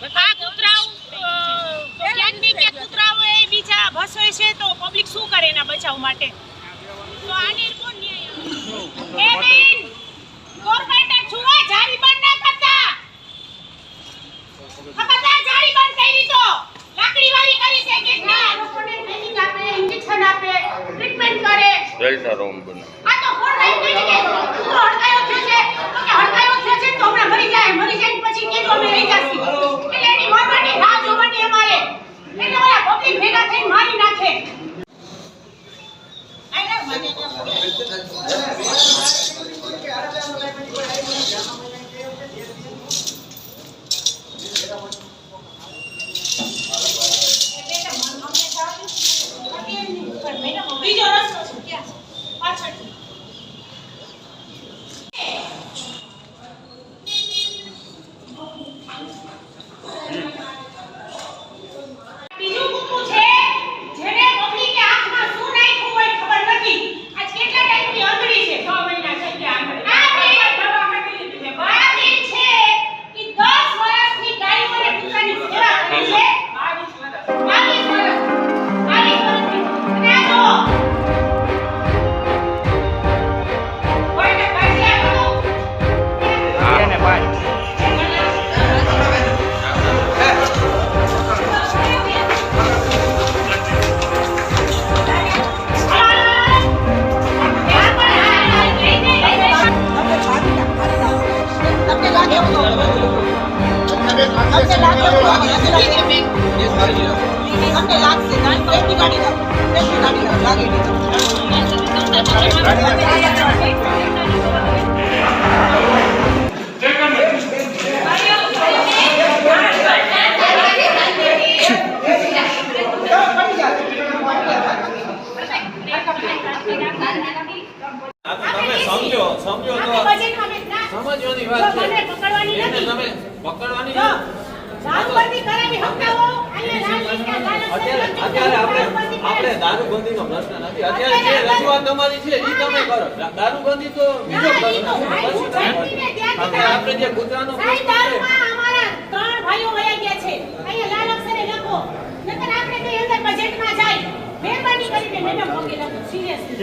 આ કૂતરાઓ ક્યાંક ને ક્યાંક કૂતરાઓ એ બીજા ભસવે છે તો પબ્લિક શું કરે એના બચાવ માટે? તો આને કોણ ન્યાય આપે? એ બેન ગવર્નમેન્ટ છુવા જારી બંધ ના કરતા. ખબરદાર જારી બંધ કરી તો લાકડી વાળી કરી છે કે ના લોકોને ટ્રેનિંગ આપે, ઇન્જેક્શન આપે, ટ્રીટમેન્ટ કરે, શેલ્ટર રૂમ બને. આ તો ફોન લાઈન કરી કે કૂતરો હડકાયો થયો છે તો કે હડકાયો થયો છે તો હમણાં મરી જાય પછી કે અમે લઈ જાસી એટલે એની મરવાની રાહ જોવાની અમારે એટલે ઓલા પબ્લિક ભેગા થઈને મારી નાખે. બીજો રસ્તો છે ક્યાં પાછળથી બીજું કૂતરું છે જેને પબ્લિકે આંખમાં શું નાખ્યું હોય ખબર નથી. આજ કેટલા ટાઈમથી અંધળી છે? 6 મહિના થઈ ગયા આંધળી. આ દવા કરી લીધી છે. વાત એ છે કે 10 વર્ષની ગાયોને કૂતરાની સેવા કરી છે. 22 વર્ષ અને આ જો કોઈને કાઢ્યા કરો એને પાડ. સમજવાની વાત છે. એને તમે પકડવાની અત્યારે આપણે દારૂબંધીનો પ્રશ્ન નથી. અત્યારે જે રજૂઆત તમારી છે એ તમે કરો. દારૂબંધી તો બીજો પ્રશ્ન છે. આપણે જે કૂતરાનો પ્રશ્ન છે અમારા 3 ભાઈઓ વયા ગયા છે. અહીંયા લાલ અક્ષરે લખો નકર આપણે કઈ અંદર બજેટમાં જાય. મહેરબાની કરીને મેડમ પગે લખો સિરિયસલી.